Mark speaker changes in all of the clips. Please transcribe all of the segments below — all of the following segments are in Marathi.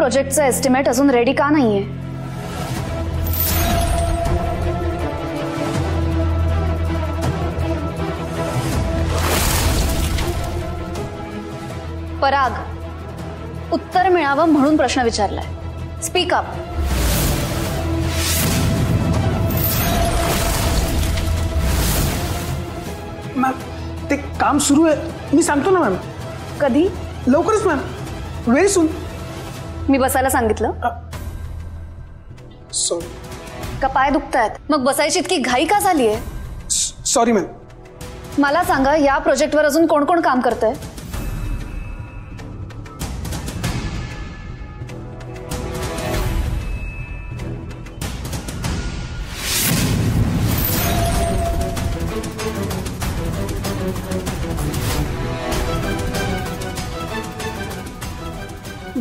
Speaker 1: प्रोजेक्टचं एस्टिमेट अजून रेडी का नाहीये? पराग, उत्तर मिळावं म्हणून प्रश्न विचारलाय. Speak up.
Speaker 2: मॅम ते काम सुरू आहे, मी सांगतो ना मॅम.
Speaker 1: कधी?
Speaker 2: लवकरच मॅम, व्हेरी सून.
Speaker 1: मी बसायला सांगितलं?
Speaker 2: सॉरी.
Speaker 1: का पाय दुखतायत? मग बसायची इतकी घाई का झालीये?
Speaker 2: Sorry ma'am.
Speaker 1: मला सांगा, या प्रोजेक्टवर अजून कोण कोण काम करतंय?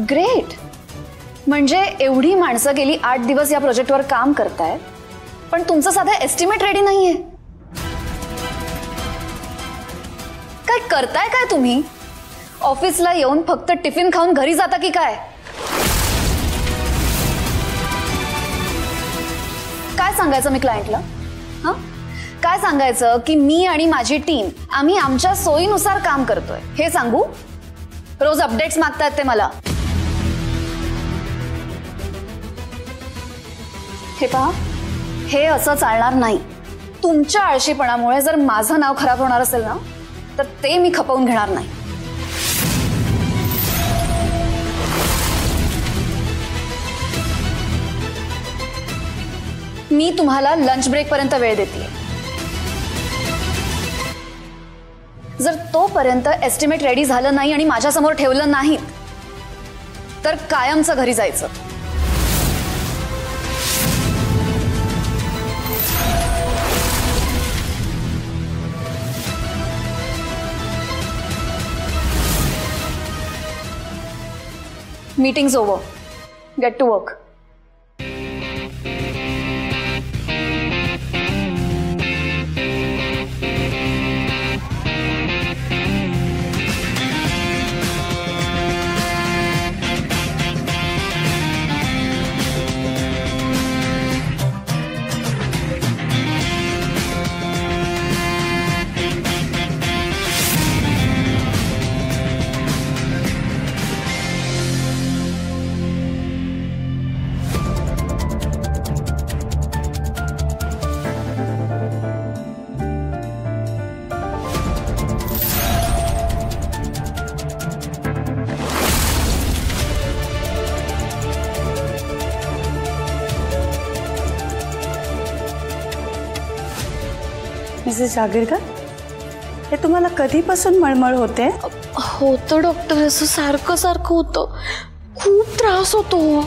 Speaker 1: ग्रेट. म्हणजे एवढी माणसं गेली 8 दिवस या प्रोजेक्टवर काम करतायत, पण तुमचं साधं एस्टिमेट रेडी नाहीये. काय करताय काय तुम्ही? ऑफिसला येऊन फक्त टिफिन खाऊन घरी जाता की काय? काय सांगायचं मी क्लायंटला? हां, काय सांगायचं की मी आणि माझी टीम आम्ही आमच्या सोयीनुसार काम करतोय हे सांगू? रोज अपडेट्स मागतायत ते मला. हे पहा, हे असं चालणार नाही. तुमच्या आळशीपणामुळे जर माझं नाव खराब होणार असेल ना, तर ते मी खपवून घेणार नाही. मी तुम्हाला लंच ब्रेक पर्यंत वेळ देते. जर तोपर्यंत एस्टिमेट रेडी झालं नाही आणि माझ्या समोर ठेवलं नाही, तर कायमचं घरी जायचं. Meeting's over. Get to work.
Speaker 3: Mrs Jagirdar, हे तुम्हाला कधीपासून मळमळ होते?
Speaker 4: होतं डॉक्टर, असं सारखं सारखं होतं, खूप त्रास होतो.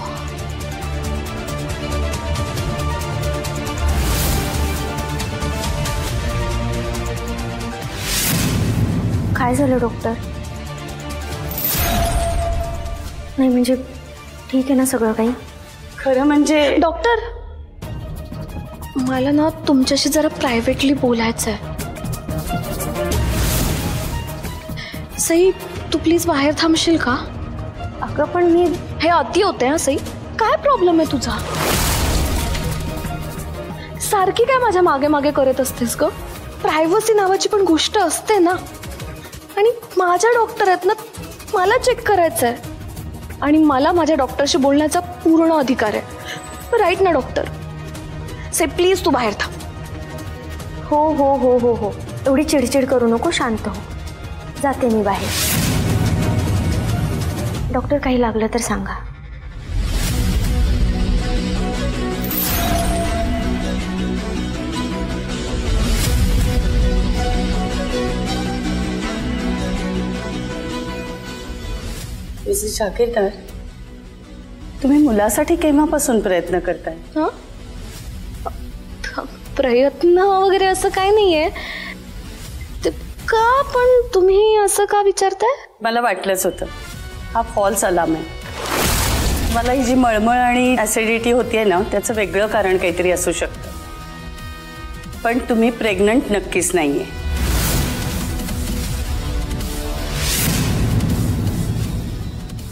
Speaker 5: काय झालं डॉक्टर? नाही म्हणजे ठीक आहे ना सगळं काही?
Speaker 3: खरं म्हणजे
Speaker 4: डॉक्टर, मला ना तुमच्याशी जरा प्रायव्हेटली बोलायचं आहे. सई, तू प्लीज बाहेर थांबशील का?
Speaker 5: अगं पण मी
Speaker 4: हे अति होते. हा सई, काय प्रॉब्लेम आहे तुझा? सारखी काय माझ्या मागे मागे करत असतेस ग? प्रायव्हसी नावाची पण गोष्ट असते ना. आणि माझ्या डॉक्टर आहेत ना, मला चेक करायचं आहे आणि मला माझ्या डॉक्टरशी बोलण्याचा पूर्ण अधिकार आहे. राईट ना डॉक्टर? से प्लीज तू बाहेर थांब.
Speaker 5: हो हो हो हो हो, एवढी चिडचिड करू नको, शांत हो. जाते मी बाहेर. डॉक्टर, काही लागलं तर सांगा.
Speaker 3: मिसेस जागीरदार, तुम्ही मुलासाठी केव्हापासून प्रयत्न करताय?
Speaker 4: हां, प्रयत्न वगैरे असं काही नाहीये. का पण तुम्ही असं का विचारताय?
Speaker 3: मला वाटलंच होतं, हा फॉल्स अलार्म आहे. मला ही जी मळमळ आणि ॲसिडिटी होतीये ना, त्याचं वेगळं कारण काहीतरी असू शकतं. पण तुम्ही प्रेग्नंट नक्कीच नाहीये.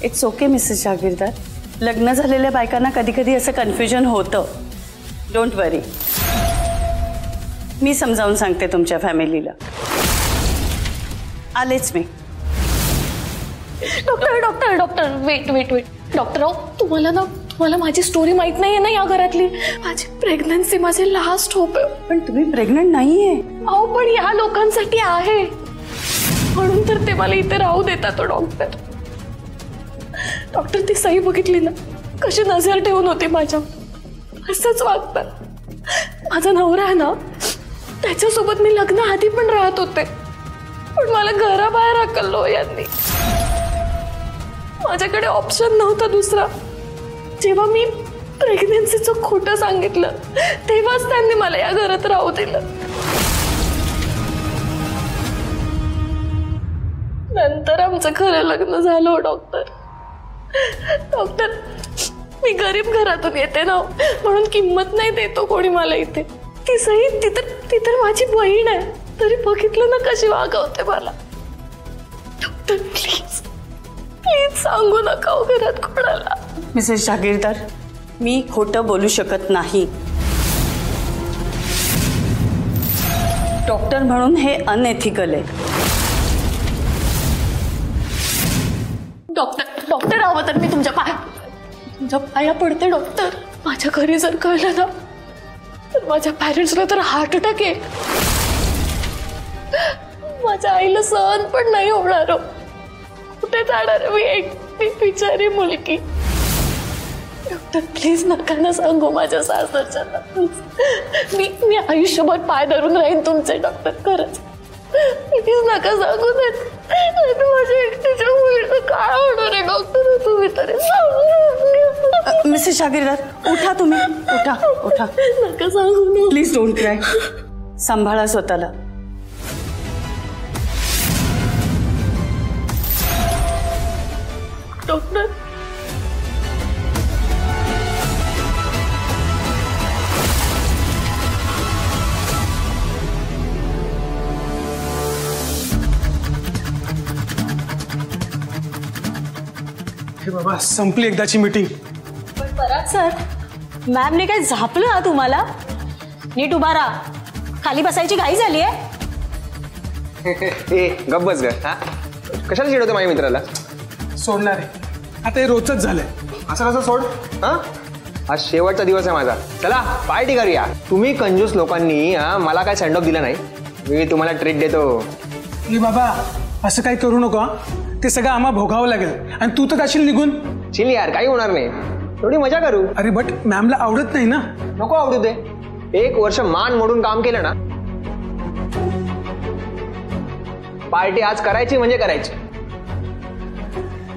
Speaker 3: इट्स ओके मिसेस जागीरदार, लग्न झालेल्या बायकांना कधी कधी असं कन्फ्युजन होतं. डोंट वरी, मी समजावून सांगते तुमच्या फॅमिलीला. आलेच मी.
Speaker 4: Doctor doctor doctor wait wait wait doctor, तुम्हाला माझी स्टोरी माहित नाहीये ना या घरातली. माझी प्रेग्नन्सी माझे लास्ट होप आहे.
Speaker 3: पण तुम्ही प्रेग्नंट नाहीये.
Speaker 4: अहो पण या लोकांसाठी आहे, म्हणून तर ते मला इथे राहू देतात. डॉक्टर डॉक्टर ती सही बघितली ना, कशी नजर ठेवून होती माझ्या. असंच वागतात. माझा नवरा आहे ना, त्याच्यासोबत मी लग्न आधी पण राहत होते, पण मला घराबाहेर हाकललो यांनी. माझ्याकडे ऑप्शन नव्हता दुसरा. जेव्हा मी प्रेग्नन्सीचं खोटं सांगितलं तेव्हाच त्यांनी मला या घरात राहू दिलं. नंतर आमचं खरं लग्न झालं. डॉक्टर मी गरीब घरातून येते ना, म्हणून किंमत नाही देतो कोणी मला इथे. ती सही ती तर माझी बहीण आहे, तरी बघितलं ना कशी वागवते मला. डॉक्टर प्लीज प्लीज सांगू नका हो घरात कोणाला.
Speaker 3: मिसेस जागीरदार, मी खोटं बोलू शकत नाही. डॉक्टर म्हणून हे अनएथिकल आहे.
Speaker 4: डॉक्टर हवं तर मी तुमच्या पाया पडते. डॉक्टर माझ्या घरी जर कळलं ना, तर माझ्या पॅरेंट्सला तर हार्ट अटॅक आहे. माझ्या आईला सहन पण नाही होणार. कुठे जाणार मी एकटी बिचारी मुलगी. डॉक्टर प्लीज नका ना सांगू माझ्या सासरच्यांना. मी आयुष्यभर पाय धरून राहीन तुमचे. डॉक्टर खरंच प्लीज नका सांगू देत. माझ्या एकटीच्या मुलीचं काय होणार आहे डॉक्टर, तुम्ही तरी
Speaker 3: मिसेस जागीरदार उठा, तुम्ही उठा उठा.
Speaker 4: नका सांगू ना.
Speaker 3: Please don't cry. सांभाळा स्वतःला.
Speaker 4: डॉक्टर
Speaker 2: हे बाबा, संपली एकदाची मीटिंग.
Speaker 6: परत सर, मॅमने काय झापलं ना तुम्हाला? नीट उभा राहा. खाली बसायची घाई झाली आहे.
Speaker 7: ए गप्प बस ग. हा कशाला चिडवते माझ्या मित्राला?
Speaker 2: सोडणार आहे आता, हे रोजच झालंय.
Speaker 7: असं कसं सोड? हा आज शेवटचा दिवस आहे माझा. चला पार्टी करूया. तुम्ही कंजूस लोकांनी मला काय सेंड ऑफ दिला नाही. मी तुम्हाला ट्रीट देतो.
Speaker 2: ए बाबा, असं काही करू नको. ते सगळं आम्हाला भोगावं लागेल आणि तू तर जाशील निघून.
Speaker 7: चिल यार, काही होणार नाही. थोडी मजा करू.
Speaker 2: अरे बट मॅमला आवडत नाही ना.
Speaker 7: नको आवडू दे. 1 वर्ष मान मोडून काम केलं ना, पार्टी आज करायची म्हणजे करायची.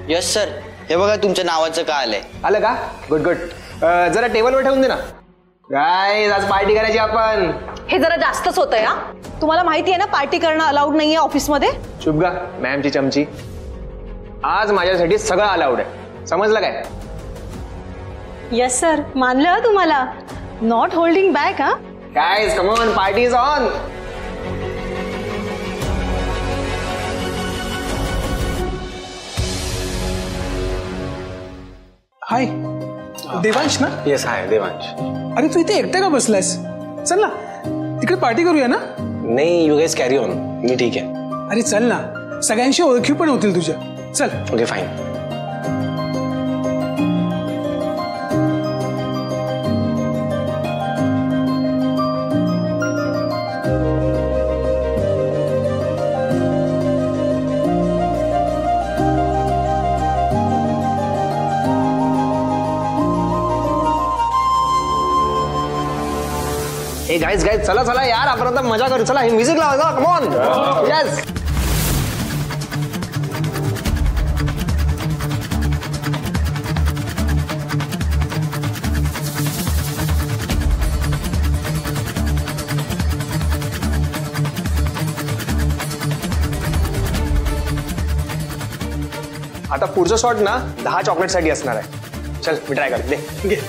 Speaker 8: यस सर, हे बघा तुमच्या नावाचं का आलंय.
Speaker 7: आलं का? Good good. जरा टेबलवर ठेवून दे ना. गाईज आज पार्टी करायची आपण.
Speaker 6: हे जरा जास्तच होतंय. हा तुम्हाला माहिती आहे ना पार्टी करणं अलाउड नाहीये ऑफिसमध्ये.
Speaker 7: चुप गा मॅमची चमची. आज माझ्यासाठी सगळं अलाउड आहे. समजलं काय?
Speaker 6: यस सर, मानलं तुम्हाला. Not holding back. हा
Speaker 7: guys come on, party is on.
Speaker 2: Hi Devansh ना?
Speaker 7: Yes hi Devansh.
Speaker 2: अरे तू इथे एकटा का बसलायस? चल ना तिकडे पार्टी करूया ना.
Speaker 9: नाही यू गाइस कॅरी ऑन. मी ठीक आहे.
Speaker 2: अरे चल ना, सगळ्यांशी ओळखी पण होतील तुझ्या. चल.
Speaker 9: Okay fine.
Speaker 7: ए गाईज गाईज चला चला यार, आपण आता मजा करू. चला हे म्युझिक लावा. Come on. यस. आता पुढचं शॉट ना 10 चॉकलेटसाठी असणार आहे. चल मी ट्राय करते.
Speaker 2: घे.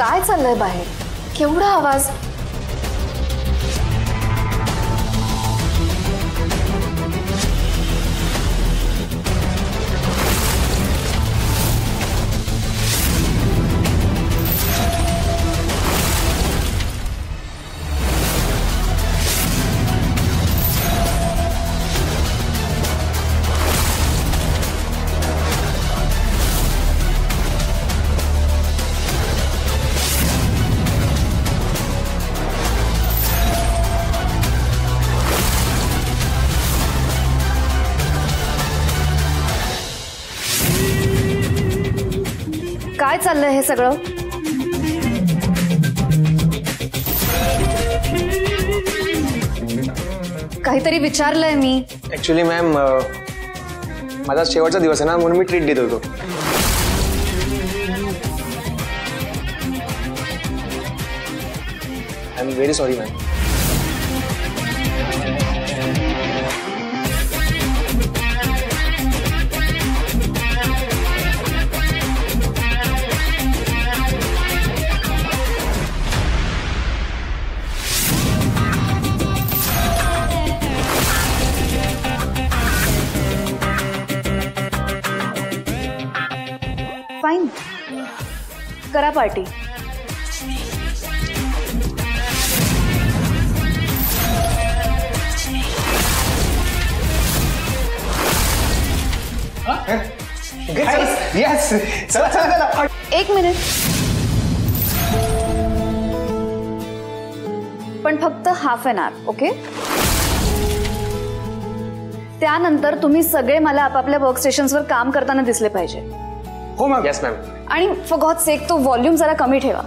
Speaker 1: काय चाललंय बाहेर? केवढा आवाज? काय चाललंय हे सगळं? काहीतरी विचारलंय मी.
Speaker 7: ऍक्च्युली मॅम माझा शेवटचा दिवस आहे ना, म्हणून मी ट्रीट देत होतो. I am very sorry ma'am.
Speaker 1: Fine, करा पार्टी.
Speaker 7: येस, चला चला चला.
Speaker 1: एक मिनिट. पण फक्त हाफ एन आवर, ओके? त्यानंतर तुम्ही सगळे मला आपापल्या वर्क स्टेशन्सवर काम करताना दिसले पाहिजे.
Speaker 2: हो मॅम.
Speaker 7: Yes ma'am.
Speaker 1: आणि फॉर गॉड सेक तो व्हॉल्यूम जरा कमी ठेवा.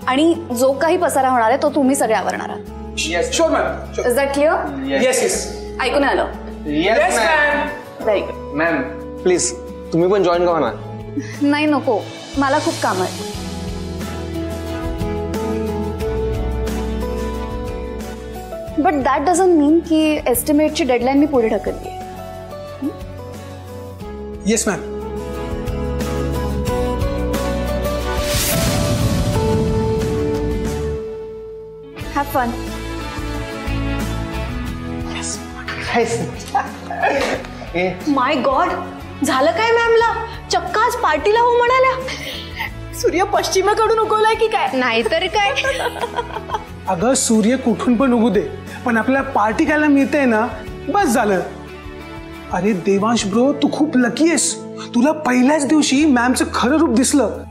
Speaker 1: आणि जो काही पसारा होणार आहे तो तुम्ही सगळे आवरणार आहात.
Speaker 2: Sure ma'am.
Speaker 1: Is that clear?
Speaker 2: Yes yes.
Speaker 1: ऐकून आलं?
Speaker 7: Yes ma'am.
Speaker 1: Very good.
Speaker 7: Ma'am please तुम्ही पण जॉईन करा ना.
Speaker 1: नाही नको, मला खूप काम आहे. बट दॅट डझंट मीन की एस्टिमेटची डेडलाईन मी पुढे ढकलली आहे.
Speaker 2: Yes ma'am.
Speaker 1: Have fun.
Speaker 6: My god, झालं काय मॅमला? चक्क आज पार्टीला हो म्हणाल्या. सूर्य पश्चिमेकडून उगवलाय की काय?
Speaker 4: नाहीतर काय.
Speaker 2: अगं सूर्य कुठून पण उगू दे, पण आपल्याला पार्टी खायला मिळते ना, बस झालं. अरे देवांश ब्रो, तू खूप लकी आहेस. तुला पहिल्याच दिवशी मॅमचं खरं रूप दिसलं.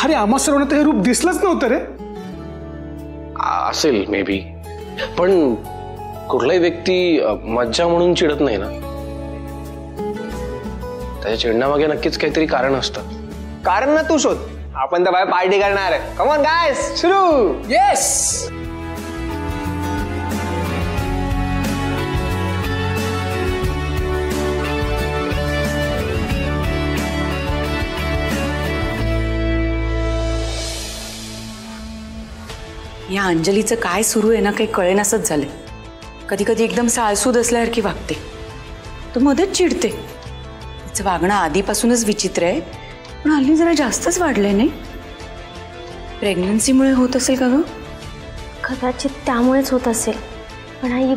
Speaker 2: अरे आम्हा सर्वांना तर हे रूप दिसलंच नव्हतं रे.
Speaker 9: असेल मे बी, पण कुठलाही व्यक्ती मज्जा म्हणून चिडत नाही ना. त्याच्या चिडण्यामागे नक्कीच काहीतरी कारण असतं.
Speaker 7: कारण ना तू शोध, आपण तर बाहेर पार्टी करणार आहे. कम ऑन गाइस, सुरू.
Speaker 2: येस.
Speaker 3: या अंजलीचं काय सुरू आहे ना, काही कळेनासच झालंय. कधी कधी एकदम साळसूद असल्यासारखी वागते, तो मध्येच चिडते. तिचं वागणं आधीपासूनच विचित्र आहे, पण हल्ली जरा जास्तच वाढलंय नाही. प्रेग्नन्सीमुळे होत असेल का गं?
Speaker 5: कदाचित त्यामुळेच होत असेल. पण आई,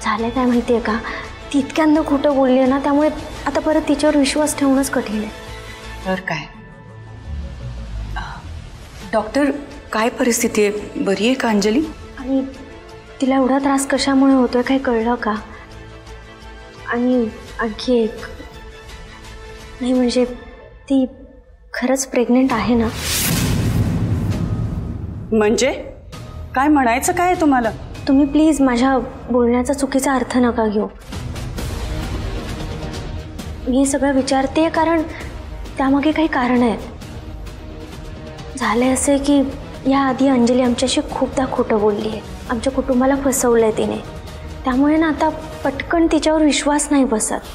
Speaker 5: झालं काय माहिती आहे का, ती इतक्यांदा खोटं बोलली आहे ना, त्यामुळे आता परत तिच्यावर विश्वास ठेवणंच कठीण आहे.
Speaker 3: तर काय डॉक्टर, काय परिस्थिती आहे? बरी आहे का अंजली?
Speaker 5: आणि तिला एवढा त्रास कशामुळे होतोय काही कळलं का? आणि आणखी एक, नाही म्हणजे ती खरंच प्रेग्नेंट आहे ना?
Speaker 3: म्हणजे काय म्हणायचं काय आहे तुम्हाला?
Speaker 5: तुम्ही प्लीज माझ्या बोलण्याचा चुकीचा अर्थ नका घेऊ. मी हे सगळं विचारते कारण त्यामागे काही कारण आहेत. झालंय असे की याआधी अंजली आमच्याशी खूपदा खोटं बोलली आहे, आमच्या कुटुंबाला फसवलं आहे तिने. त्यामुळे ना आता पटकन तिच्यावर विश्वास नाही बसत.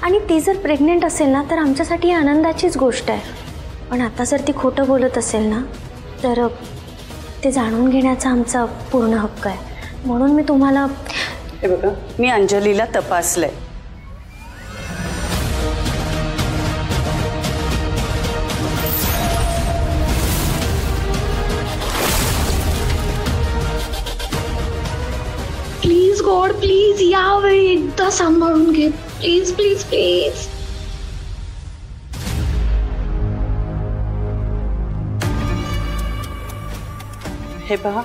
Speaker 5: आणि ती जर प्रेग्नेंट असेल ना तर आमच्यासाठी ही आनंदाचीच गोष्ट आहे. पण आता जर ती खोटं बोलत असेल ना तर ते जाणून घेण्याचा आमचा पूर्ण हक्क आहे. म्हणून मी तुम्हाला,
Speaker 3: हे बघा, मी अंजलीला तपासलंय.
Speaker 4: प्लीज यावेळी एकदा सांभाळून घे. Please please please.
Speaker 3: हे पहा,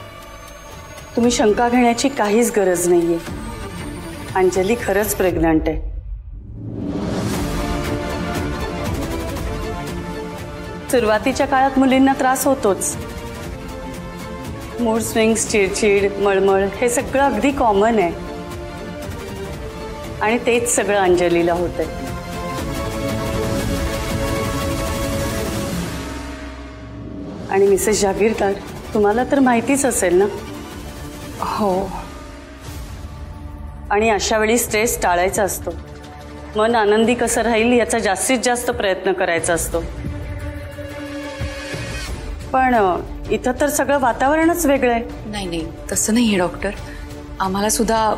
Speaker 3: तुम्ही शंका घेण्याची काहीच गरज नाहीये. अंजली खरंच प्रेग्नंट आहे. सुरुवातीच्या काळात मुलींना त्रास होतोच. मूड स्विंग्स, चिडचिड, मळमळ हे सगळं अगदी कॉमन आहे. आणि तेच सगळं अंजलीला होतंय. आणि मिसेस जागीरदार, तुम्हाला तर माहितीच असेल ना.
Speaker 1: हो.
Speaker 3: आणि अशा वेळी स्ट्रेस टाळायचा असतो. मन आनंदी कसं राहील याचा जास्तीत जास्त प्रयत्न करायचा असतो. पण इथं तर सगळं वातावरणच वेगळं आहे.
Speaker 1: नाही नाही, तसं नाही आहे डॉक्टर. आम्हाला सुद्धा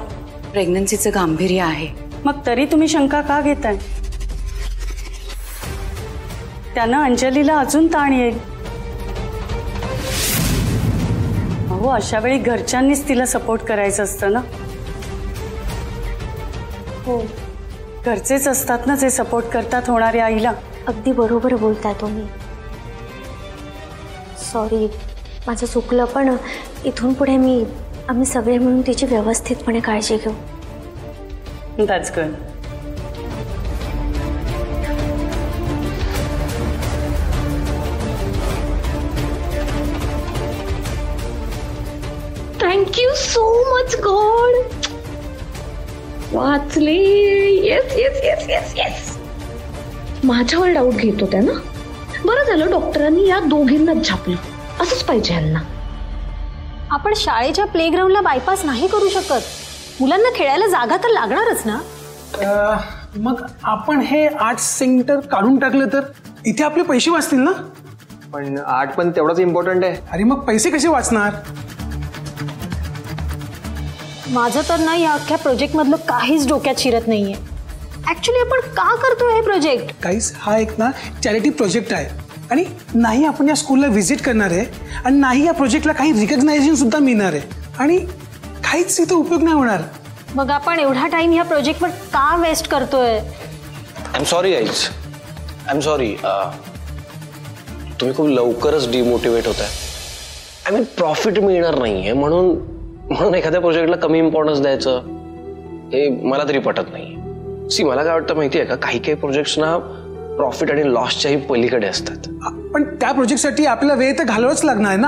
Speaker 1: प्रेग्नन्सीचं गांभीर्य आहे.
Speaker 3: मग तरी तुम्ही शंका का घेताय? त्यानं अंजलीला अजून ताण येईल. अहो, अशा वेळी घरच्यांनीच तिला सपोर्ट करायचं असतं ना.
Speaker 5: हो,
Speaker 3: घरचेच असतात ना जे सपोर्ट करतात होणाऱ्या आईला.
Speaker 5: अगदी बरोबर बोलताय तुम्ही. सॉरी, माझं चुकलं. पण इथून पुढे आम्ही सगळे मिळून तिची व्यवस्थितपणे काळजी घेऊ.
Speaker 3: That's good.
Speaker 4: Thank you so much God. वाचले. Yes yes yes yes yes. माझ्यावर डाऊट घेत होत्या ना. बरं झालं डॉक्टरांनी या दोघींनाच झापलं. असंच पाहिजे यांना.
Speaker 6: आपण शाळेच्या प्लेग्राऊंडला बायपास नाही करू शकत. मुलांना खेळायला जागा तर लागणारच ना.
Speaker 2: मग आपण हे आर्ट सेंटर काढून टाकलं तर इथे आपले पैसे वाचतील ना.
Speaker 7: पण आर्ट पण तेवढंच इम्पॉर्टंट आहे.
Speaker 2: अरे मग पैसे कसे वाचणार?
Speaker 6: माझं तर ना या अख्ख्या प्रोजेक्ट मधलं काहीच डोक्यात शिरत नाहीये. ऍक्च्युली आपण का करतोय हे प्रोजेक्ट?
Speaker 2: काहीच, हा एक ना चॅरिटी प्रोजेक्ट आहे. आणि नाही आपण या स्कूलला व्हिजिट करणार आहे आणि नाही या प्रोजेक्टला काही रिकग्नायझेशन सुद्धा मिळणार आहे. आणि काहीच इथं उपयोग नाही होणार.
Speaker 6: मग आपण एवढा टाइम ह्या प्रोजेक्टवर का वेस्ट करतोय?
Speaker 9: I am sorry guys, I am sorry. तुम्ही खूप लवकरच डिमोटिवेट होताय. आय मीन प्रॉफिट मिळणार नाहीये म्हणून एखाद्या प्रोजेक्टला कमी इम्पॉर्टन्स द्यायचं हे मला तरी पटत नाही. सी, मला काय वाटतं माहिती आहे का, काही प्रोजेक्ट्स ना प्रॉफिट आणि लॉसच्याही पलीकडे असतात.
Speaker 2: पण त्या प्रोजेक्टसाठी आपल्याला वेळ तर घालवाच लागणार आहे ना.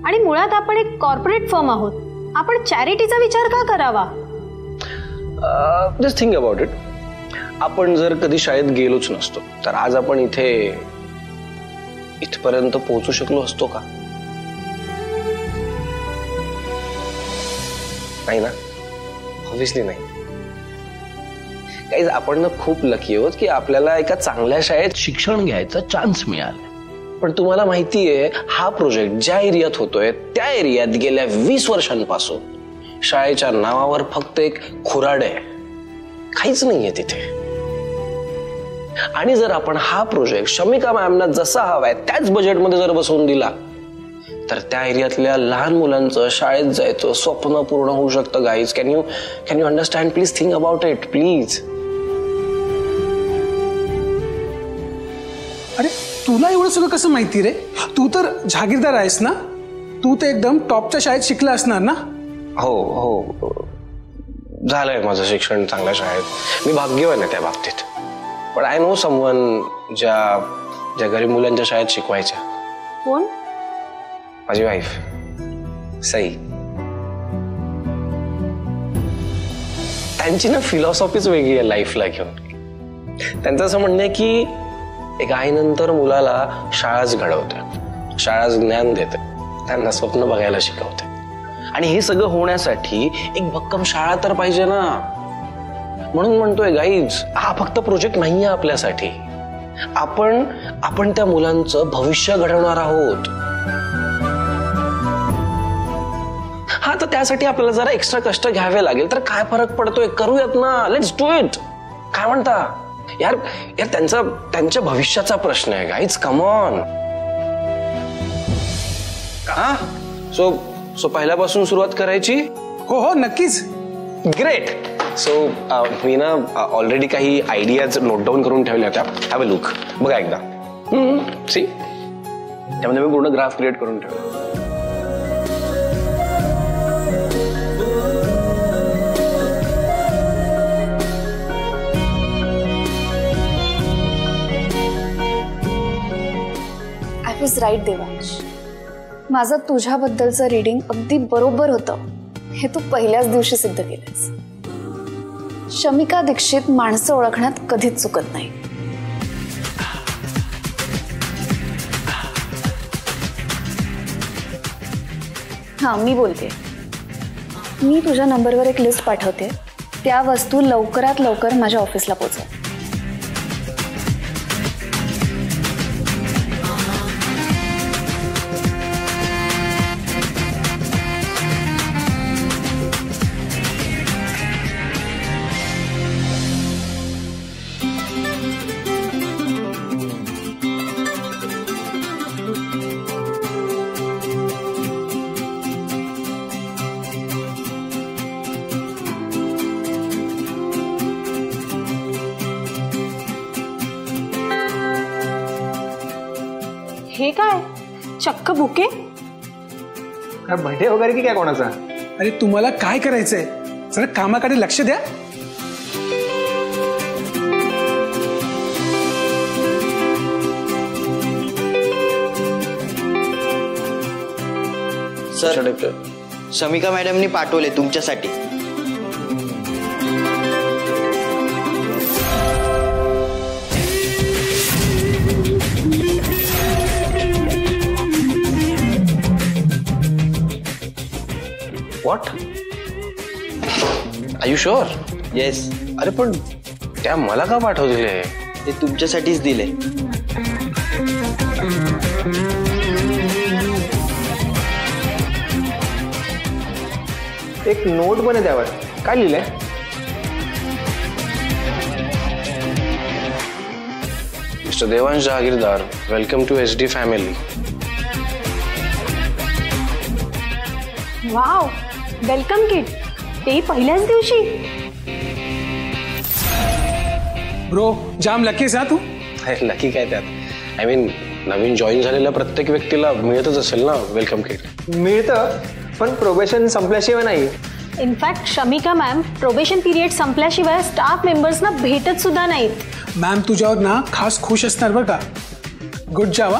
Speaker 6: आणि मुळात आपण एक कॉर्पोरेट फर्म आहोत. आपण चॅरिटीचा विचार का करावा?
Speaker 9: Just think about it. आपण जर कधी शाळेत गेलोच नसतो तर आज आपण इथपर्यंत पोहोचू शकलो असतो का? नाही ना, ऑब्व्हियसली नाही. काही आपण ना खूप लकी आहोत की आपल्याला एका चांगल्या शाळेत शिक्षण घ्यायचा चान्स मिळाला. पण तुम्हाला माहितीये, हा प्रोजेक्ट ज्या एरियात होतोय त्या एरियात गेल्या 20 वर्षांपासून शाळेच्या नावावर फक्त एक खुराड आहे, काहीच नाहीये तिथे. आणि जर आपण हा प्रोजेक्ट शमिका मॅमना जसा हवाय त्याच बजेटमध्ये जर बसवून दिला तर त्या एरियातल्या लहान मुलांचं शाळेत जायचं स्वप्न पूर्ण होऊ शकतं. Guys, can you understand? Please think about it, please.
Speaker 2: अरे तुला एवढं सगळं कसं माहिती रे? तू तर जागीरदार आहेस ना. तू तर एकदम टॉपच्या शाळेत शिकला असणार ना.
Speaker 9: हो, झालंय माझं शिक्षण चांगल्या शाळेत. मी भाग्यवान आहे त्या बाबतीत. पण आय नो समवन ज्या गरीब मुलांच्या शाळेत शिकवायच्या.
Speaker 6: कोण?
Speaker 9: माझी वाईफ सई. त्यांची ना फिलॉसॉफीच वेगळी आहे लाईफला घेऊन. त्यांचं असं म्हणणं आहे की एक आईनंतर मुलाला शाळाच घडवते, शाळाच ज्ञान देते, त्यांना स्वप्न बघायला शिकवते. आणि हे सगळं होण्यासाठी एक भक्कम शाळा तर पाहिजे ना. म्हणून म्हणतोय गाईज, हा फक्त प्रोजेक्ट नाहीये आपल्यासाठी. आपण त्या मुलांचं भविष्य घडवणार आहोत. हा, तर त्यासाठी आपल्याला जरा एक्स्ट्रा कष्ट घ्यावे लागेल. तर काय फरक पडतोय, करूयात ना. Let's do it. काय म्हणता यार? त्यांच्या भविष्याचा प्रश्न आहे गाईज. Come on. हा, सो पहिल्यापासून सुरुवात करायची.
Speaker 2: हो नक्कीच.
Speaker 9: ग्रेट. सो मी ना ऑलरेडी काही आयडियाज नोट डाऊन करून ठेवल्या होत्या. Have a look. बघा एकदा. सी, त्यामध्ये मी पूर्ण ग्राफ क्रिएट करून ठेवला.
Speaker 1: I was right Devansh. माझं तुझ्याबद्दलचं रीडिंग अगदी बरोबर होतं हे तू पहिल्याच दिवशी सिद्ध केलंस. शमिका दीक्षित माणसं ओळखण्यात कधीच चुकत नाही. हां, मी बोलते. मी तुझ्या नंबरवर एक लिस्ट पाठवते. त्या वस्तू लवकरात लवकर माझ्या ऑफिसला पोहोचव.
Speaker 6: हे काय चक्क बुके?
Speaker 7: काय बर्थडे वगैरे की काय कोणाचा?
Speaker 2: अरे तुम्हाला काय करायचंय, जरा कामाकडे लक्ष द्या.
Speaker 8: सर, शमिका मॅडमनी पाठवले तुमच्यासाठी.
Speaker 9: What? Are you sure?
Speaker 8: Yes.
Speaker 9: अरे पण त्या मला का पाठवले?
Speaker 8: ते तुमच्यासाठीच दिले.
Speaker 7: एक नोट पण आहे त्यावर. काय लिहिलंय?
Speaker 9: Mister Devansh Jahagirdar, welcome to SD family.
Speaker 6: Wow, welcome kit. ते पहिल्याच दिवशी.
Speaker 2: ब्रो, जाम लकीस हा तू.
Speaker 9: लकी काय त्यात? आय मीन नवीन जॉईन झालेल्या प्रत्येक व्यक्तीला मिळतच असेल ना वेलकम किट.
Speaker 7: मिळतं, पण प्रोबेशन संपल्याशिवाय नाही.
Speaker 6: In fact Shamika ma'am probation period संपल्याशिवाय स्टाफ मेंबर्सना भेटत सुद्धा नाहीत.
Speaker 2: मॅम तुझ्यावर ना खास खुश असणार बरं का. Good job.